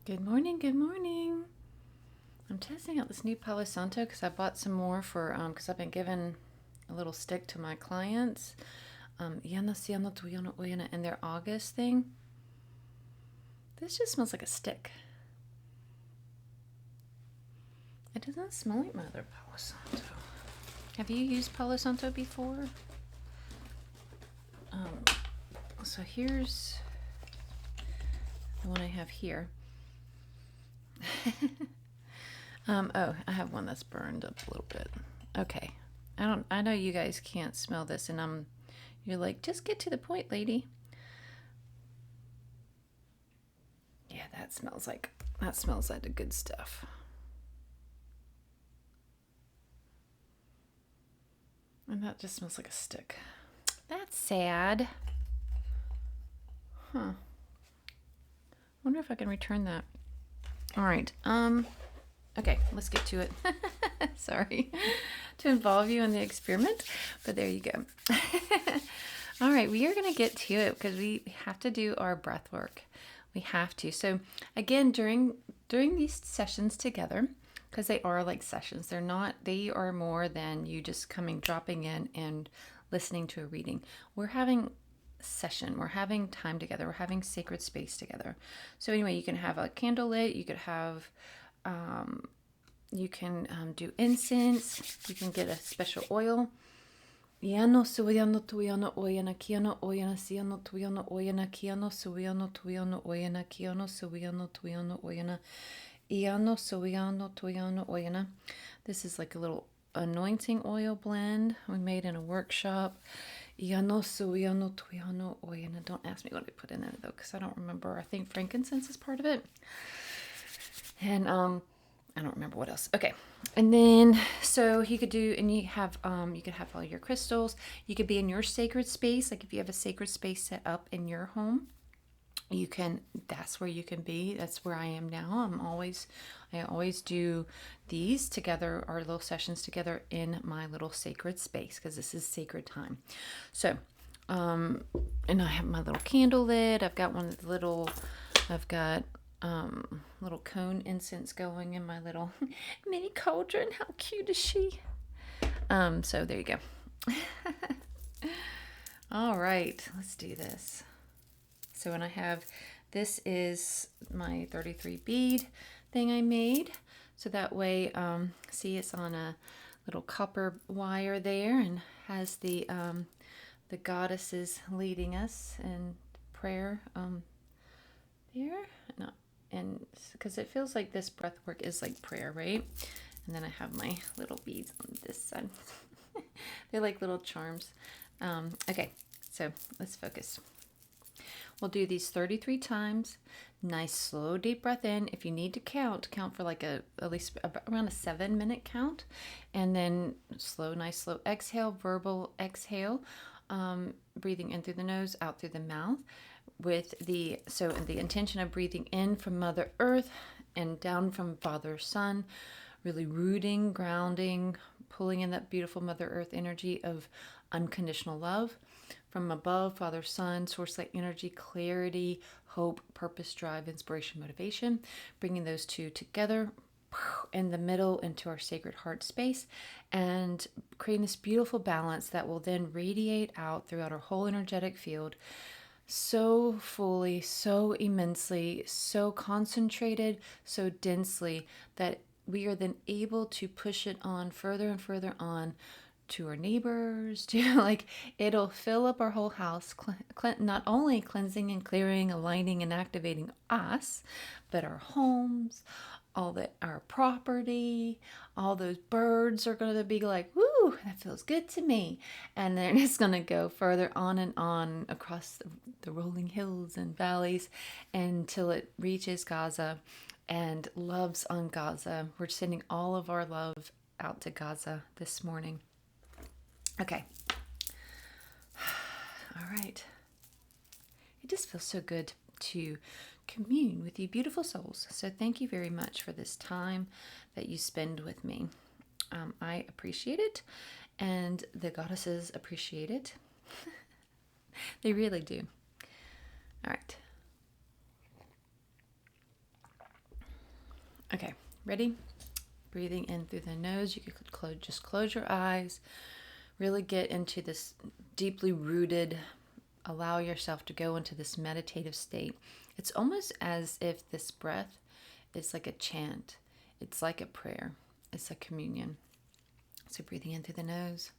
Good morning, good morning. I'm testing out this new Palo Santo because I bought some more for, because I've been giving a little stick to my clients. Yana Siano Tuyana Uyana and their August thing. This just smells like a stick. It doesn't smell like my other Palo Santo. Have you used Palo Santo before? So here's the one I have here. Oh, I have one that's burned up a little bit. Okay. I know you guys can't smell this, and you're like, just get to the point, lady. Yeah, that smells like the good stuff. And that just smells like a stick. That's sad. Huh. Wonder if I can return that. All right. Okay, let's get to it. Sorry to involve you in the experiment, but there you go. All right, we are going to get to it because we have to do our breath work. We have to. So again, during these sessions together, because they are like sessions, they are more than you just dropping in and listening to a reading. We're having session. We're having time together. We're having sacred space together. So anyway, you can have a candle lit. You could have, do incense. You can get a special oil. Iano suiano tuiano oyana kiano oyana siano tuiano oyana kiano suiano tuiano oyana kiano suiano tuiano oyana iano suiano tuiano oyana. This is like a little anointing oil blend we made in a workshop. Iano suiano tuiano oyana. Don't ask me what I put in it though, because I don't remember. I think frankincense is part of it. And I don't remember what else. Okay. And then, so you could do, and you could have all your crystals. You could be in your sacred space. Like if you have a sacred space set up in your home, that's where you can be. That's where I am now. I always do these together, our little sessions together in my little sacred space, because this is sacred time. So, and I have my little candle lit. I've got little cone incense going in my little mini cauldron. How cute is she? So there you go. All right, let's do this. So when this is my 33 bead thing I made. So that way, see, it's on a little copper wire there, and has the goddesses leading us in prayer there. No, and because it feels like this breath work is like prayer, right? And then I have my little beads on this side. They're like little charms. Okay, so let's focus. We'll do these 33 times. Nice, slow, deep breath in. If you need to count for like at least around a 7-minute count. And then nice, slow exhale, verbal exhale. Breathing in through the nose, out through the mouth. With the intention of breathing in from Mother Earth and down from Father Sun, really rooting, grounding, pulling in that beautiful Mother Earth energy of unconditional love. From above, Father Sun, source light energy, clarity, hope, purpose, drive, inspiration, motivation. Bringing those two together in the middle into our sacred heart space, and creating this beautiful balance that will then radiate out throughout our whole energetic field, so fully, so immensely, so concentrated, so densely, that we are then able to push it on further and further on to our neighbors, to it'll fill up our whole house, not only cleansing and clearing, aligning and activating us, but our homes, our property, all those birds are going to be like, woo, that feels good to me. And then it's going to go further on and on across the rolling hills and valleys until it reaches Gaza and loves on Gaza. We're sending all of our love out to Gaza this morning. Okay. All right. It just feels so good to commune with you beautiful souls. So thank you very much for this time that you spend with me. I appreciate it, and the goddesses appreciate it. They really do. All right. Okay, ready? Breathing in through the nose. You could just close your eyes. Really get into this deeply rooted, allow yourself to go into this meditative state. It's almost as if this breath is like a chant. It's like a prayer. It's a communion. So breathing in through the nose.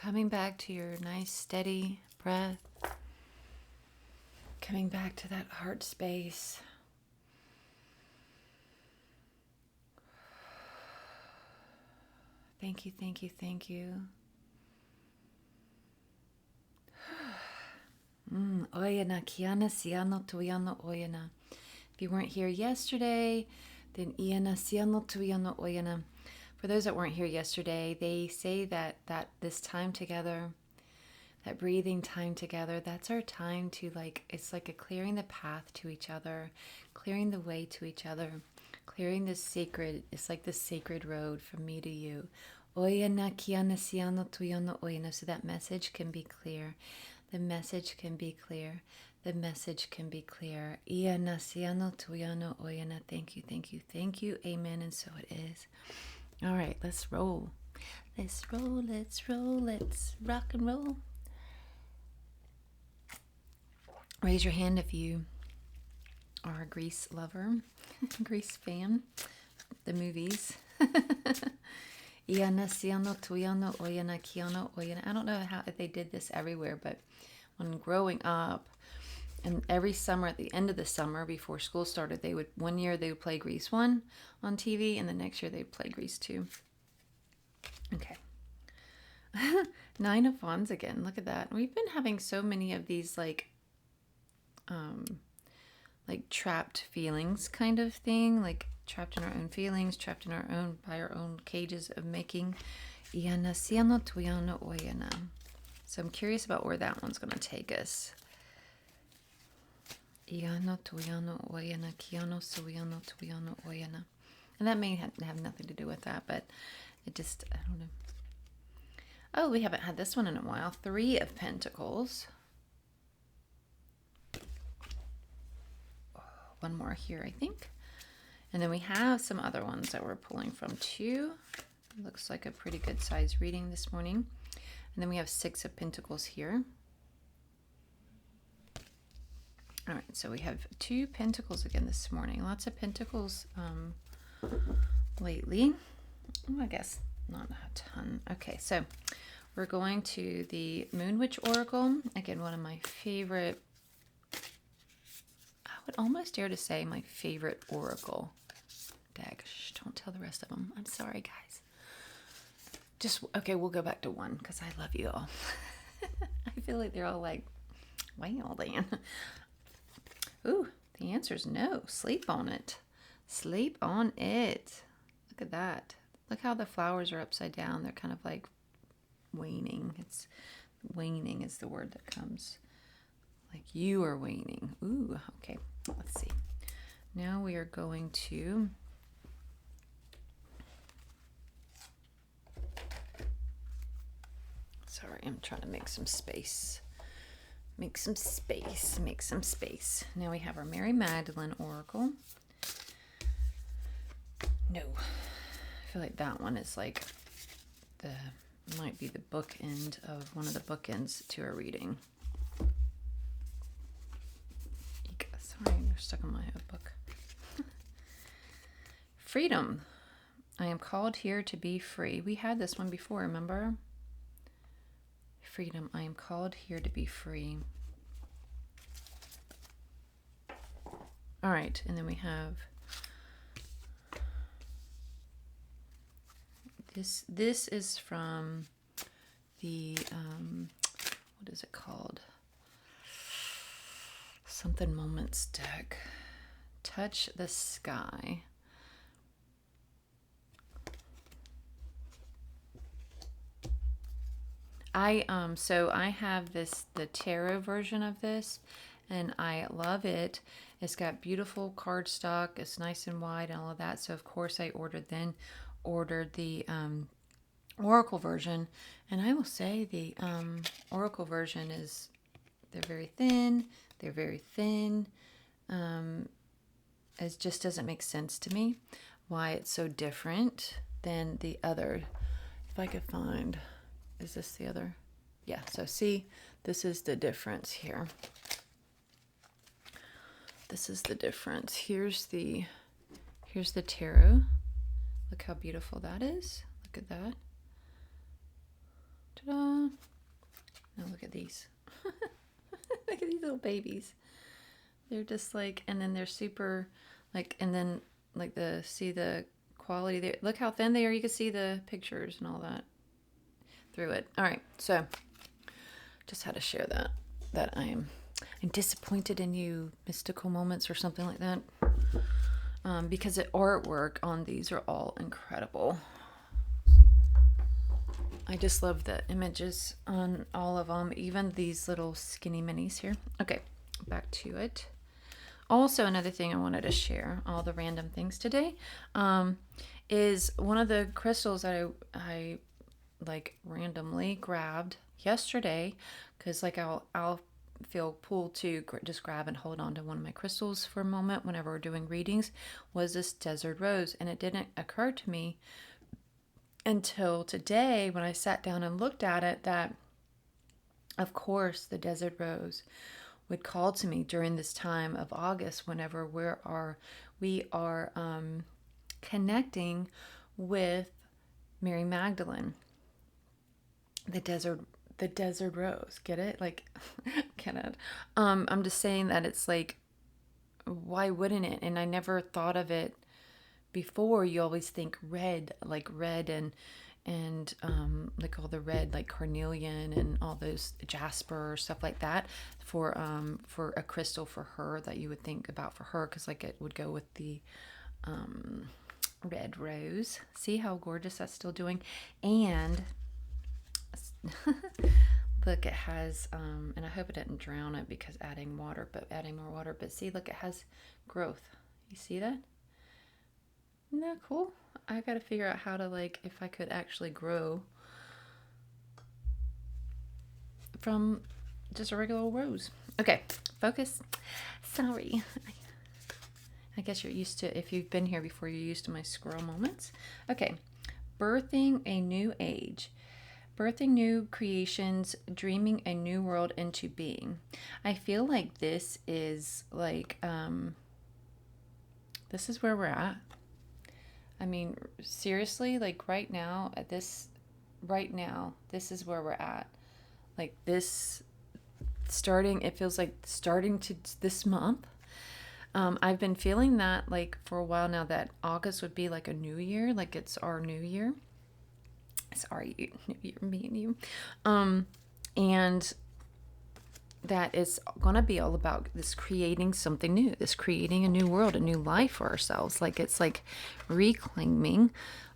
Coming back to your nice steady breath. Coming back to that heart space. Thank you, thank you, thank you. Oyana kiana siano tuyano oyana. If you weren't here yesterday, then iana siano tuyano oyana. For those that weren't here yesterday, they say that this time together, that breathing time together, that's our time to it's like a clearing the path to each other, clearing the way to each other, clearing this sacred, it's like this sacred road from me to you. Oyana kiana siano tuyano oyana. So that message can be clear. The message can be clear. The message can be clear. Iana siano tuyano oyana. Thank you, thank you, thank you. Amen. And so it is. All right, let's roll. let's roll, let's rock and roll. Raise your hand if you are a Grease lover, Grease fan, the movies. Iana siano tuyano oyana kiano oyana. I don't know if they did this everywhere, but when growing up, and every summer at the end of the summer before school started, one year they would play Grease 1 on TV, and the next year they'd play Grease 2. Okay. 9 of Wands again. Look at that. We've been having so many of these like trapped feelings kind of thing, like trapped in our own feelings, trapped in by our own cages of making. Iana siano tuyano oyana. So I'm curious about where that one's going to take us. Iano tuyano oyana kiano suyano tuyano oyana. And that may have nothing to do with that, but it just, I don't know. Oh, we haven't had this one in a while. 3 of Pentacles. One more here, I think. And then we have some other ones that we're pulling from too. Looks like a pretty good size reading this morning. And then we have 6 of Pentacles here. All right, so we have 2 Pentacles again this morning. Lots of Pentacles lately. Oh, I guess not a ton. Okay, so we're going to the Moon Witch Oracle. Again, one of my favorite, I would almost dare to say my favorite oracle deck. Shh, don't tell the rest of them. I'm sorry, guys. Okay, we'll go back to 1 because I love you all. I feel like they're all like, wow, Dan. Ooh, the answer is no. Sleep on it. Sleep on it. Look at that. Look how the flowers are upside down. They're kind of like waning. Waning is the word that comes. Like you are waning. Ooh, okay. Let's see. Now we are going to sorry, I'm trying to make some space. Make some space. Now we have our Mary Magdalene Oracle. No. I feel like that one is like might be the bookend of one of the bookends to our reading. Sorry, you're stuck on my book. Freedom. I am called here to be free. We had this one before, remember? Freedom. I am called here to be free. All right, and then we have this. This is from the what is it called? Something Moments deck. Touch the Sky. So I have the tarot version of this, and I love it. It's got beautiful cardstock. It's nice and wide and all of that. So of course I ordered the Oracle version, and I will say the Oracle version they're very thin. They're very thin. It just doesn't make sense to me why it's so different than the other. If I could find. Is this the other? Yeah, so see, this is the difference here. This is the difference. Here's the tarot. Look how beautiful that is. Look at that. Ta-da! Now look at these. Look at these little babies. They're just like, and then they're super, like, and then like see the quality there. Look how thin they are. You can see the pictures and all that through it. All right, so just had to share that I'm disappointed in you, mystical moments or something like that, because the artwork on these are all incredible. I just love the images on all of them, even these little skinny minis here. Okay, back to it. Also, another thing I wanted to share, all the random things today, is one of the crystals that I like randomly grabbed yesterday, because like I'll feel pulled to just grab and hold on to one of my crystals for a moment whenever we're doing readings, was this desert rose. And it didn't occur to me until today when I sat down and looked at it, that of course the desert rose would call to me during this time of August, whenever we are connecting with Mary Magdalene, the desert rose. Get it? Like, get it? I'm just saying that it's like, why wouldn't it? And I never thought of it before. You always think red, like red and like all the red, like carnelian and all those jasper stuff like that for a crystal for her that you would think about for her, because like it would go with the red rose. See how gorgeous that's still doing. And look, it has and I hope it didn't drown it because adding more water, but see, look, it has growth. You see that? Isn't that cool? I gotta figure out how to, like, if I could actually grow from just a regular rose. Okay, focus. Sorry. I guess you're used to, if you've been here before, you're used to my squirrel moments. Okay, birthing a new age. Birthing new creations, dreaming a new world into being. I feel like this is like, this is where we're at. I mean, seriously, like right now, this is where we're at. Like this starting, it feels like starting to this month. I've been feeling that like for a while now, that August would be like a new year, like it's our new year. It's our new year, me and you. And that is going to be all about this creating something new, this creating a new world, a new life for ourselves. Like it's like reclaiming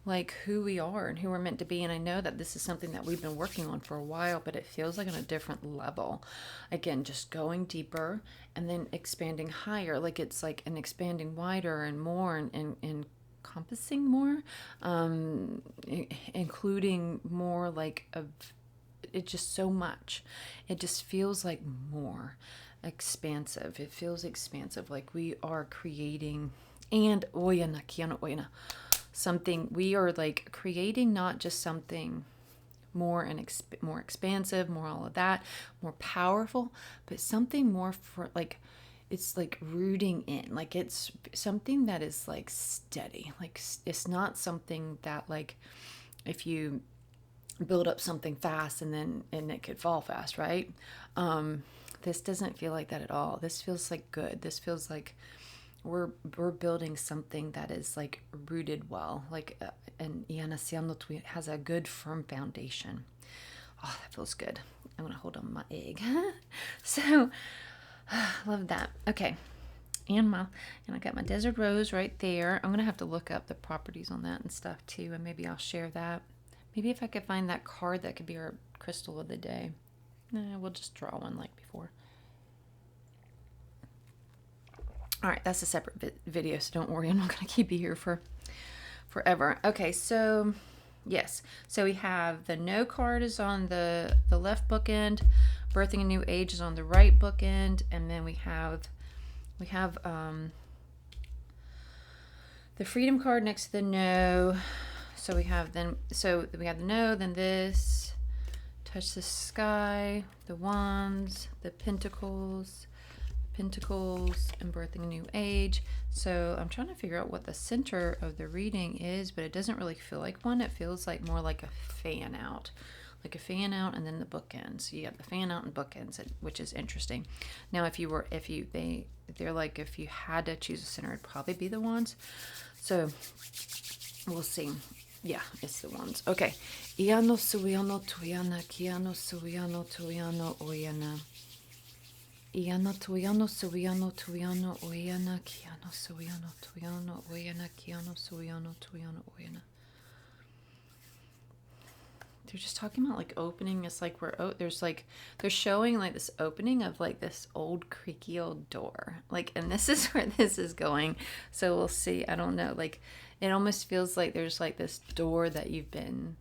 like who we are and who we're meant to be. And I know that this is something that we've been working on for a while, but it feels like on a different level. Again, just going deeper and then expanding higher. Like it's like an expanding wider and more and encompassing more, including more like of it, just so much. It just feels like more expansive. It feels expansive, like we are creating and something. We are like creating not just something more and more expansive, more all of that, more powerful, but something more for like, it's like rooting in, like it's something that is like steady. Like it's not something that like if you build up something fast and it could fall fast, right? This doesn't feel like that at all. This feels like good. This feels like we're building something that is like rooted well, like and has a good firm foundation. Oh, that feels good. I'm gonna hold on my egg. So love that. Okay. And I got my desert rose right there. I'm gonna have to look up the properties on that and stuff too, and maybe I'll share that. Maybe if I could find that card that could be our crystal of the day. We'll just draw one like before. All right, that's a separate video, so don't worry. I'm not going to keep you here for forever. Okay, so yes. So we have the no card is on the left bookend. Birthing a new age is on the right bookend. And then we have the freedom card next to the no. So we have the no, then this, touch the sky, the wands, the pentacles, and birthing a new age. So I'm trying to figure out what the center of the reading is, but it doesn't really feel like one. It feels like more like a fan out, and then the bookends. So you have the fan out and bookends, which is interesting. Now, if you had to choose a center, it'd probably be the wands. So we'll see. Yeah, it's the ones. Okay. Iano suiano tuiana kiano suiano tuiano oyana. Iana tuiano suiano tuiano oyana kiano suiano tuiano oyana kiano suiano tuiano oyana. They're just talking about like opening. It's like they're showing like this opening of like this old creaky old door. Like, and this is where this is going. So we'll see. I don't know. Like, it almost feels like there's like this door that you've been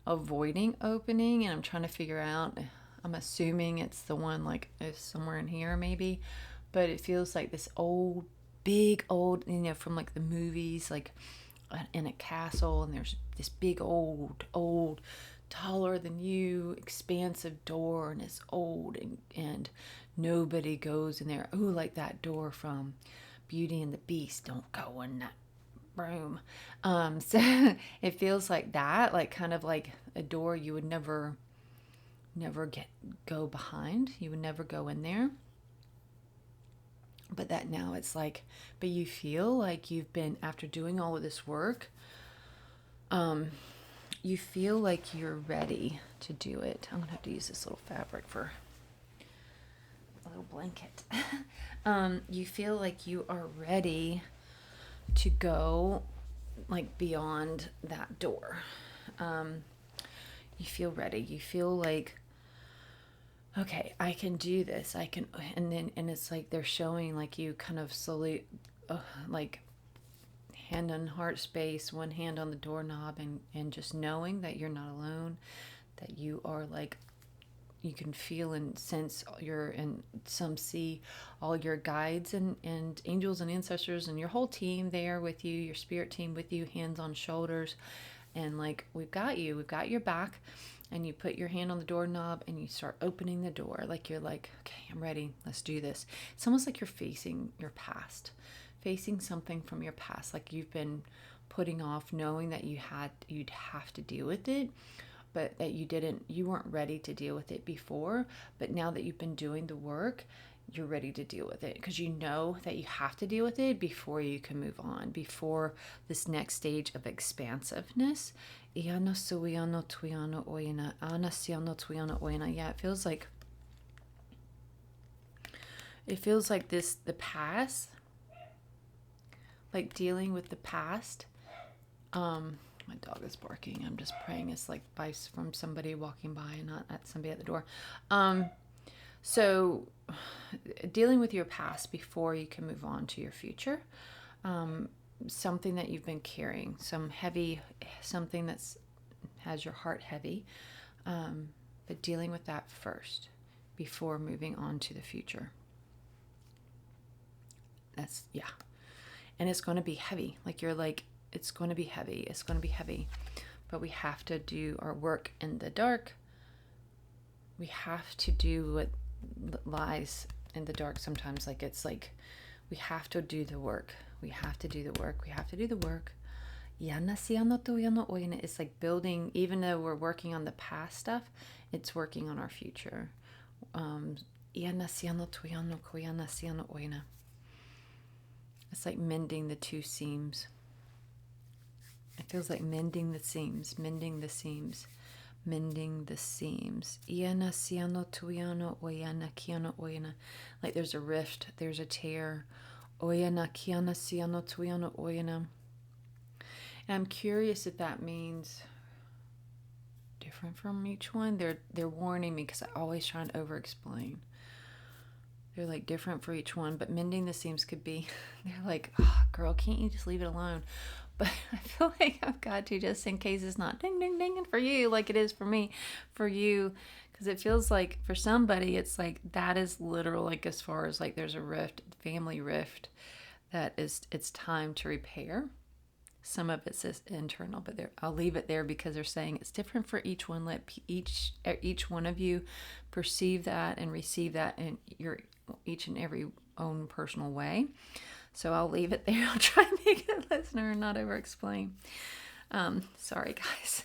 avoiding opening, and I'm trying to figure out. I'm assuming it's the one like it's somewhere in here maybe, but it feels like this big old, from like the movies, like in a castle, and there's this big old, taller than you, expansive door, and it's old, and nobody goes in there. Oh, like that door from Beauty and the Beast. Don't go in that room. So it feels like that, like kind of like a door you would never go behind. You would never go in there. But that now it's like, but you feel like you've been, after doing all of this work, you feel like you're ready to do it. I'm gonna have to use this little fabric for a little blanket. You feel like you are ready to go like beyond that door. You feel ready. You feel like, okay, I can do this. I can, and it's like they're showing like you kind of slowly, like hand on heart space, one hand on the doorknob, and just knowing that you're not alone, that you are like, you can feel and sense some see all your guides and angels and ancestors and your whole team there with you, your spirit team with you, hands on shoulders, and like, we've got your back. And you put your hand on the doorknob and you start opening the door. Like you're like, okay, I'm ready. Let's do this. It's almost like you're facing your past, facing something from your past. Like you've been putting off, knowing that you'd have to deal with it, but that you weren't ready to deal with it before. But now that you've been doing the work, you're ready to deal with it, because you know that you have to deal with it before you can move on, before this next stage of expansiveness. Yeah, it feels like this, the past, like dealing with the past. My dog is barking. I'm just praying it's like advice from somebody walking by and not at somebody at the door. So dealing with your past before you can move on to your future. Something that you've been carrying, something that's has your heart heavy, but dealing with that first before moving on to the future. That's, yeah. And it's going to be heavy. Like you're like, it's going to be heavy. It's going to be heavy. But we have to do our work in the dark. We have to do what lies in the dark sometimes. Like it's like, we have to do the work. We have to do the work. We have to do the work. It's like building, even though we're working on the past stuff, it's working on our future. It's like mending the two seams. It feels like mending the seams, mending the seams, mending the seams. Like there's a rift, there's a tear. And I'm curious if that means different from each one. They're warning me, because I always try and over-explain. They're like different for each one, but mending the seams could be, they're like, oh, girl, can't you just leave it alone? But I feel like I've got to, just in case it's not ding, ding, ding, and for you, like it is for me, for you. Because it feels like for somebody, it's like that is literal, like as far as like there's a rift, family rift, that it's time to repair. Some of it's internal, but I'll leave it there, because they're saying it's different for each one. Let each one of you perceive that and receive that in your each and every own personal way. So I'll leave it there. I'll try and make it a listener and not over-explain. Sorry, guys.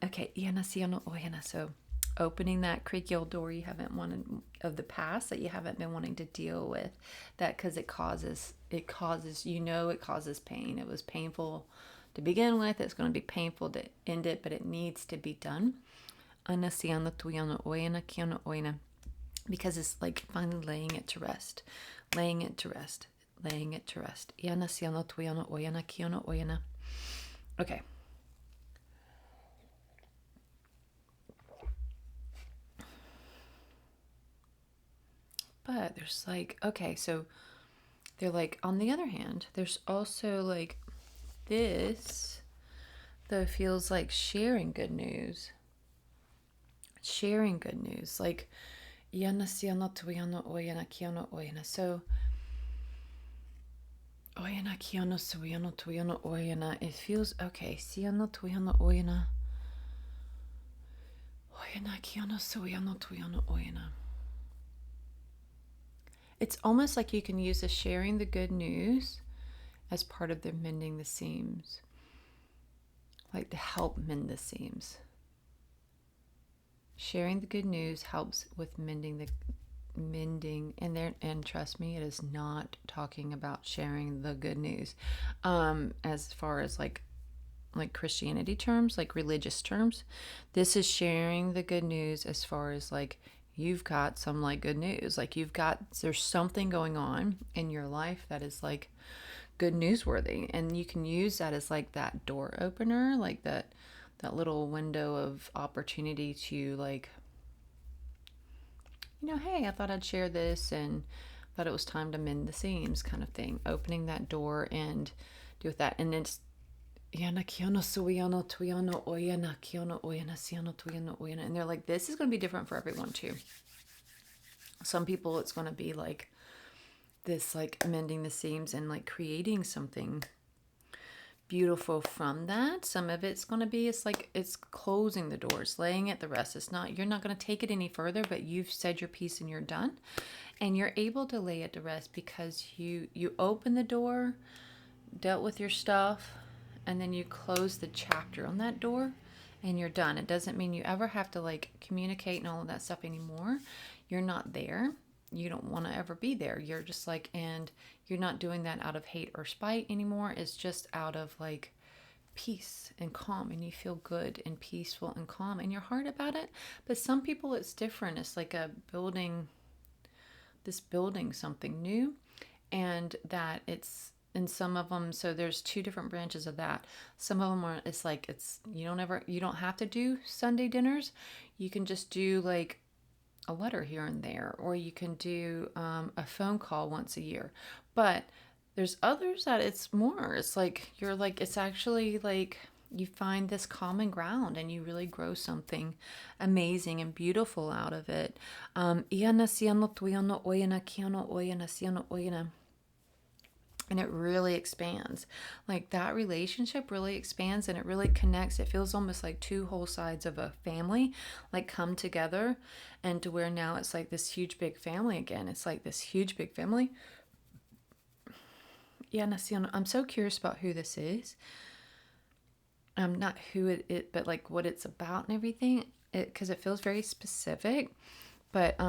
Okay, so opening that creaky old door you haven't wanted, of the past that you haven't been wanting to deal with, that because it causes it causes pain. It was painful to begin with. It's going to be painful to end it, but it needs to be done. Because it's like finally laying it to rest. Okay. But there's like, okay, so they're like, on the other hand, there's also like this, though, feels like sharing good news. Like, so Oyana kiano suyano tuyano oyana. It feels okay. Siano tuyano oyana. Oyana kiano suyano tuyano oyana. It's almost like you can use the sharing the good news as part of the mending the seams. Like to help mend the seams. Sharing the good news helps with mending and trust me, it is not talking about sharing the good news as far as like Christianity terms, like religious terms. This is sharing the good news as far as like you've got some like good news, like there's something going on in your life that is like good newsworthy, and you can use that as like that door opener, like that little window of opportunity to like, hey, I thought I'd share this and thought it was time to mend the seams kind of thing. Opening that door and do with that. And it's and they're like, this is going to be different for everyone too. Some people it's going to be like this, like mending the seams and like creating something beautiful from that. Some of it's going to be, it's like it's closing the doors, laying at the rest. It's not, you're not going to take it any further, but you've said your piece and you're done, and you're able to lay it to rest because you open the door, dealt with your stuff, and then you close the chapter on that door and you're done. It doesn't mean you ever have to like communicate and all of that stuff anymore. You're not there. You don't want to ever be there. You're just like, and you're not doing that out of hate or spite anymore. It's just out of like peace and calm, and you feel good and peaceful and calm in your heart about it. But some people it's different. It's like building something new, and that it's in some of them. So there's two different branches of that. Some of them are, it's like, you don't have to do Sunday dinners. You can just do like a letter here and there, or you can do a phone call once a year. But there's others that it's like it's actually like you find this common ground and you really grow something amazing and beautiful out of it. And it really expands. Like that relationship really expands and it really connects. It feels almost like two whole sides of a family like come together, and to where now it's like this huge big family again. It's like this huge big family. Yeah, I'm so curious about who this is. Not who it but like what it's about and everything. Because it feels very specific, but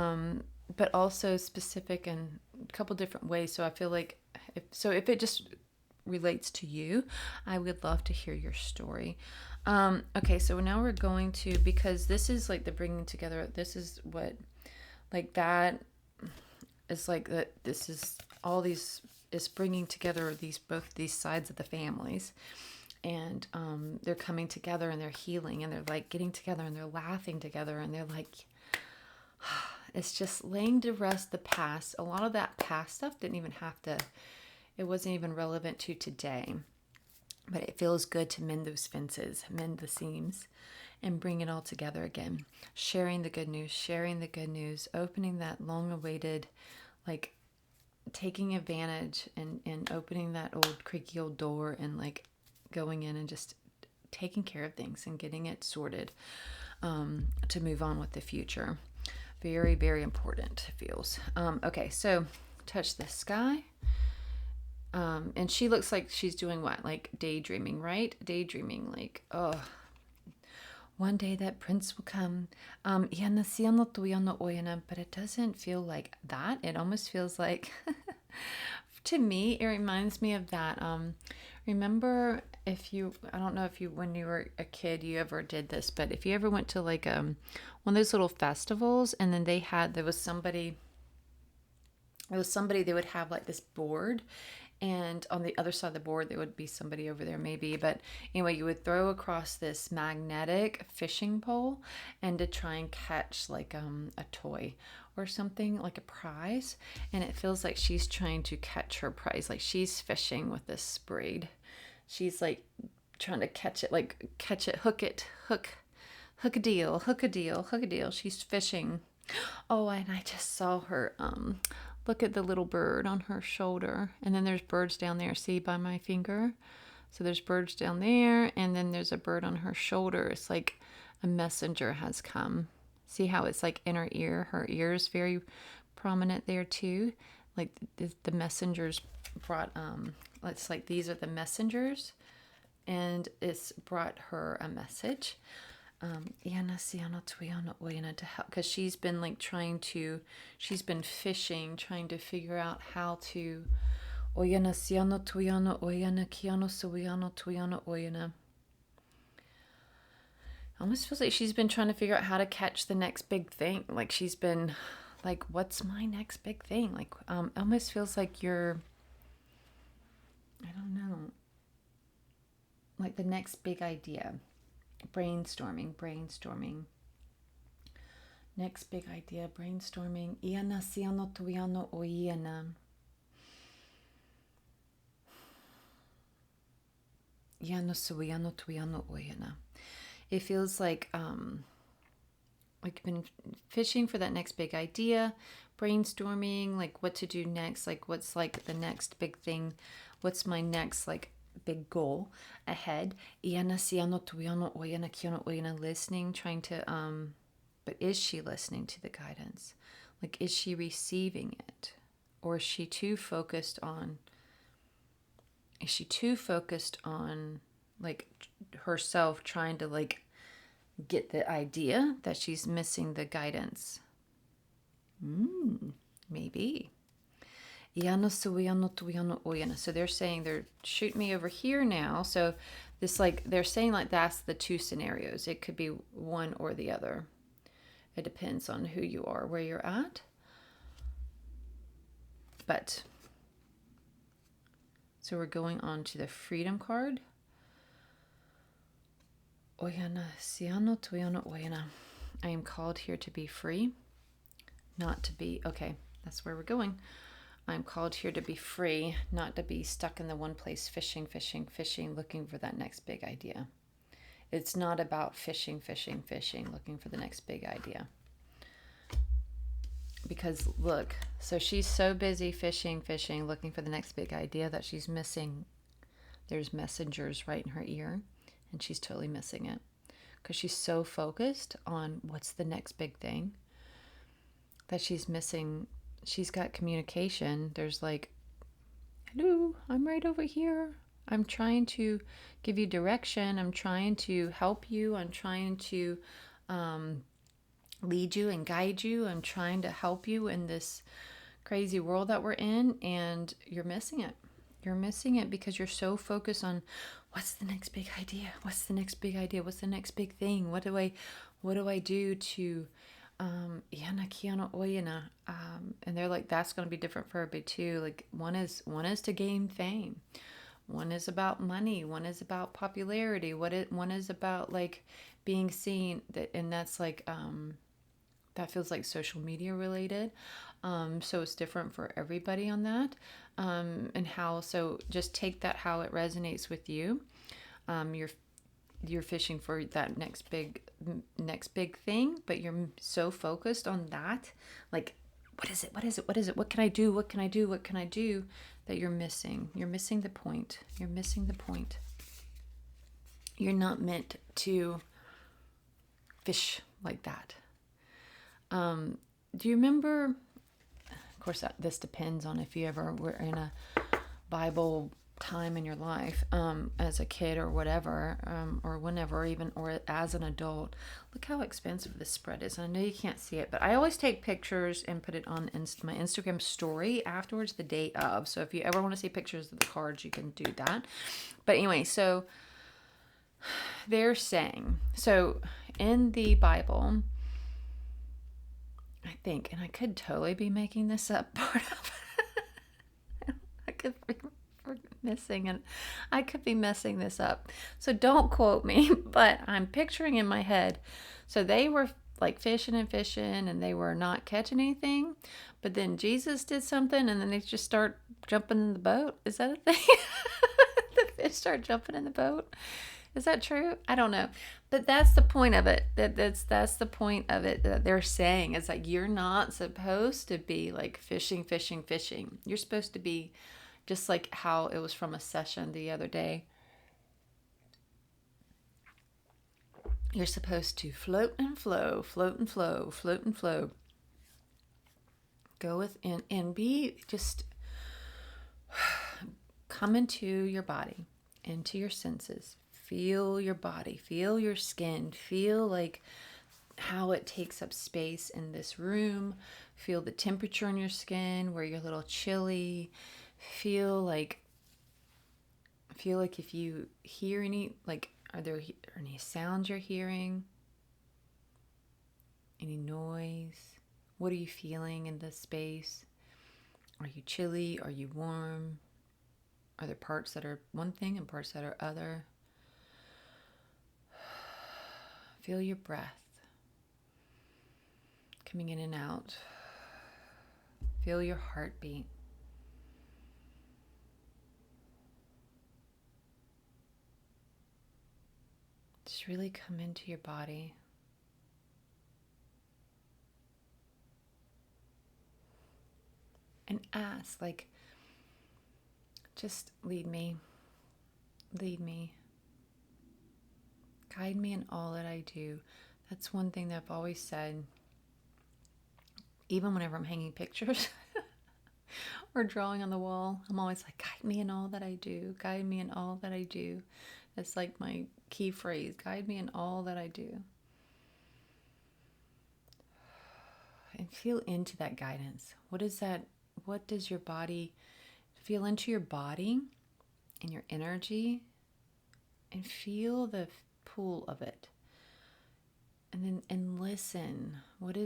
also specific in a couple different ways. So I feel like if it just relates to you, I would love to hear your story. Okay, so now we're going to, because this is like the bringing together. This is what, like that is like that. This is all these is bringing together both these sides of the families, and they're coming together and they're healing and they're like getting together and they're laughing together and they're like, it's just laying to rest the past. A lot of that past stuff it wasn't even relevant to today, but it feels good to mend those fences, mend the seams, and bring it all together again. Sharing the good news, opening that long awaited, like taking advantage and opening that old creaky old door and like going in and just taking care of things and getting it sorted to move on with the future. Very, very important, it feels. Okay, so touch the sky. And she looks like she's doing what? Like daydreaming, right? Daydreaming, like, oh, one day that prince will come. But it doesn't feel like that. It almost feels like, to me, it reminds me of that. Remember I don't know if you, when you were a kid, you ever did this, but if you ever went to like one of those little festivals, and then there was somebody, they would have like this board, and on the other side of the board there would be somebody over there maybe, but anyway, you would throw across this magnetic fishing pole and to try and catch like a toy or something, like a prize, and it feels like she's trying to catch her prize, like she's fishing with this braid. She's like trying to catch it, hook a deal. She's fishing. Oh, and I just saw her Look at the little bird on her shoulder. And then there's birds down there, see, by my finger? So there's birds down there, and then there's a bird on her shoulder. It's like a messenger has come. See how it's like in her ear? Her ear is very prominent there too. Like the messengers brought, it's like these are the messengers, and it's brought her a message. To help, because she's been like she's been fishing, trying to figure out how to almost feels like she's been trying to figure out how to catch the next big thing. Like she's been like, what's my next big thing? Like almost feels like you're, I don't know, like the next big idea. Brainstorming. Next big idea, brainstorming. It feels like you've been fishing for that next big idea, brainstorming, like what to do next, like what's like the next big thing, what's my next like big goal ahead. Listening, trying to but is she listening to the guidance? Like, is she receiving it? Or is she too focused on like herself trying to like get the idea that she's missing the guidance? Maybe. So they're saying they're shooting me over here now. So this, like, they're saying like that's the two scenarios. It could be one or the other. It depends on who you are, where you're at. But so we're going on to the freedom card. I am called here to be free, not to be, okay, that's where we're going. I'm called here to be free, not to be stuck in the one place, fishing, looking for that next big idea. It's not about fishing, looking for the next big idea. Because look, so she's so busy fishing, looking for the next big idea that she's missing. There's messengers right in her ear, and she's totally missing it. Because she's so focused on what's the next big thing that she's missing. She's got communication. There's like, hello, I'm right over here. I'm trying to give you direction. I'm trying to help you. I'm trying to lead you and guide you. I'm trying to help you in this crazy world that we're in, and you're missing it. You're missing it because you're so focused on what's the next big idea? What's the next big idea? What's the next big thing? What do I do to and they're like, that's going to be different for everybody too. Like one is to gain fame. One is about money. One is about popularity. One is about like being seen, and that's like that feels like social media related. So it's different for everybody on that. And how, so just take that how it resonates with you. You're fishing for that next big thing, but you're so focused on that, like, what is it? What can I do? That you're missing the point. You're not meant to fish like that. Do you remember, of course, this depends on if you ever were in a Bible time in your life, as a kid or whatever, or whenever, even, or as an adult. Look how expensive this spread is. I know you can't see it, but I always take pictures and put it on my Instagram story afterwards, the day of. So if you ever want to see pictures of the cards, you can do that. But anyway, so they're saying, so in the Bible, I think, and I could totally be making this up, part of I could be missing, and I could be messing this up, so don't quote me, but I'm picturing in my head, so they were like fishing and they were not catching anything, but then Jesus did something, and then they just start jumping in the boat. Is that a thing? The fish start jumping in the boat, Is that true? I don't know. But that's the point of it. That's the point of it that they're saying. It's like you're not supposed to be like fishing, fishing, fishing. You're supposed to be just like how it was from a session the other day. You're supposed to float and flow, float and flow, float and flow. Go with and be just come into your body, into your senses. Feel your body, feel your skin, feel like how it takes up space in this room. Feel the temperature in your skin where you're a little chilly. Feel like if you hear any, like, are there any sounds you're hearing? Any noise? What are you feeling in this space? Are you chilly? Are you warm? Are there parts that are one thing and parts that are other? Feel your breath coming in and out. Feel your heartbeat. Just really come into your body. And ask, like, just lead me. Lead me. Guide me in all that I do. That's one thing that I've always said. Even whenever I'm hanging pictures or drawing on the wall, I'm always like, guide me in all that I do. Guide me in all that I do. That's like my key phrase. Guide me in all that I do. And feel into that guidance. What is that? What does your body feel into your body and your energy, and feel the pull of it. And listen. What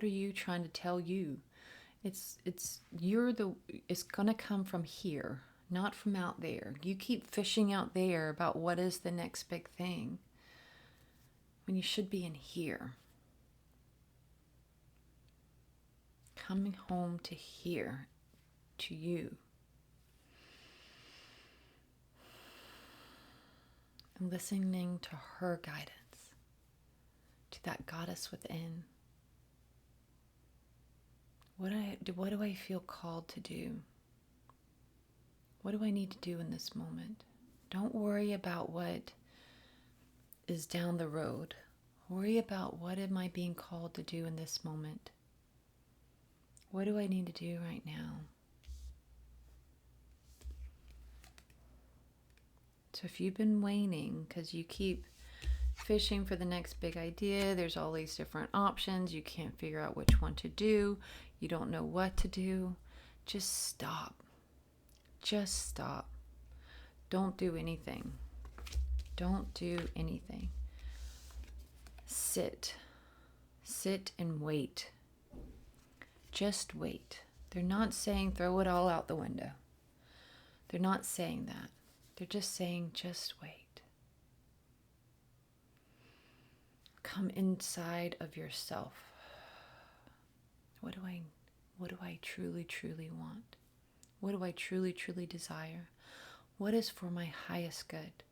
are you trying to tell you? It's gonna come from here, not from out there. You keep fishing out there about what is the next big thing when you should be in here. Coming home to here, to you. And listening to her guidance, to that goddess within. What do I feel called to do? What do I need to do in this moment? Don't worry about what is down the road. Worry about what am I being called to do in this moment? What do I need to do right now? So if you've been waning because you keep fishing for the next big idea, there's all these different options, you can't figure out which one to do, you don't know what to do, just stop. Just stop. Don't do anything. Don't do anything. Sit. Sit and wait. Just wait. They're not saying throw it all out the window. They're not saying that. They're just saying just wait. Come inside of yourself. What do I truly, truly want? What do I truly, truly desire? What is for my highest good?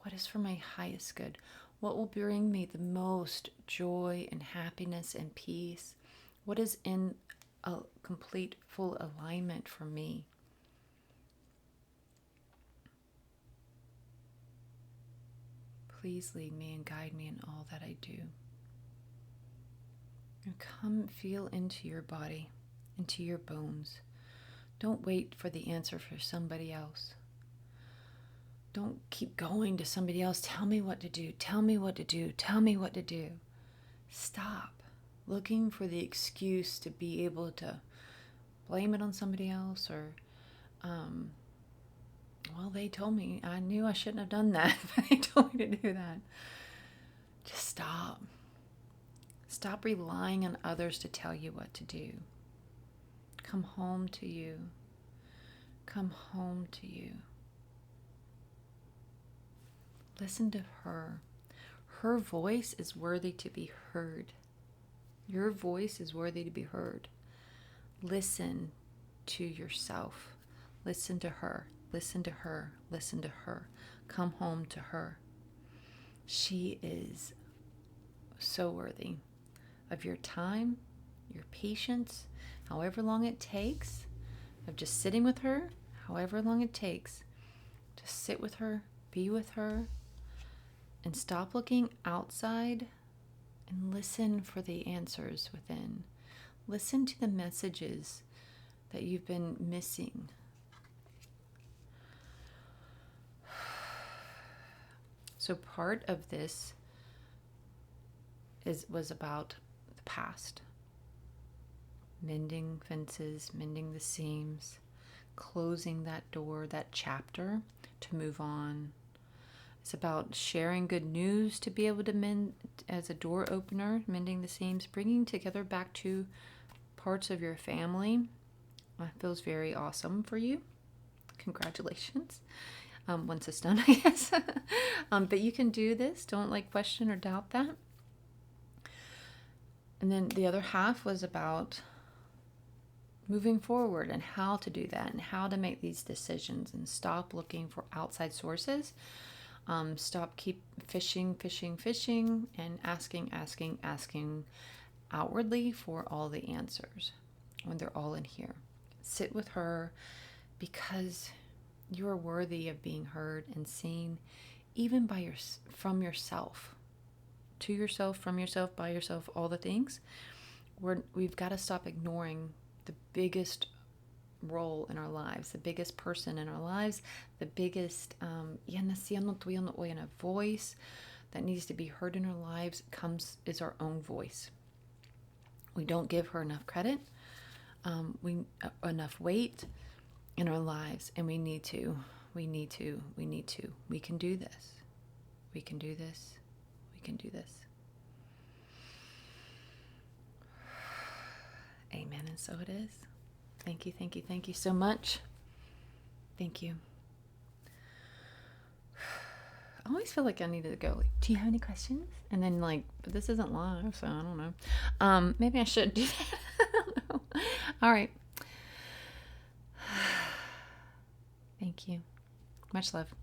What is for my highest good? What will bring me the most joy and happiness and peace? What is in a complete, full alignment for me? Please lead me and guide me in all that I do. And come feel into your body, into your bones. Don't wait for the answer for somebody else. Don't keep going to somebody else. Tell me what to do. Tell me what to do. Tell me what to do. Stop looking for the excuse to be able to blame it on somebody else or, well, they told me. I knew I shouldn't have done that, but they told me to do that. Just stop. Stop relying on others to tell you what to do. Come home to you. Come home to you. Listen to her. Her voice is worthy to be heard. Your voice is worthy to be heard. Listen to yourself. Listen to her. Listen to her. Listen to her. Come home to her. She is so worthy of your time, your patience, however long it takes, of just sitting with her, however long it takes. Just sit with her, be with her, and stop looking outside and listen for the answers within. Listen to the messages that you've been missing. So part of this was about the past. Mending fences, mending the seams, closing that door, that chapter to move on. It's about sharing good news to be able to mend as a door opener, mending the seams, bringing together back to parts of your family. That feels very awesome for you. Congratulations. Once it's done, I guess. But you can do this. Don't question or doubt that. And then the other half was about moving forward and how to do that and how to make these decisions and stop looking for outside sources. Keep fishing and asking outwardly for all the answers when they're all in here. Sit with her because you are worthy of being heard and seen, even from yourself, to yourself, from yourself, by yourself, all the things. We've got to stop ignoring the biggest role in our lives, the biggest person in our lives, the biggest voice that needs to be heard in our lives is our own voice. We don't give her enough credit, enough weight in our lives, and we need to. We can do this. We can do this. We can do this. Amen, and so it is. Thank you so much. Thank you. I always feel like I need to go, do you have any questions? And then but this isn't live, so I don't know. Maybe I should do that. I don't know. All right. Thank you. Much love.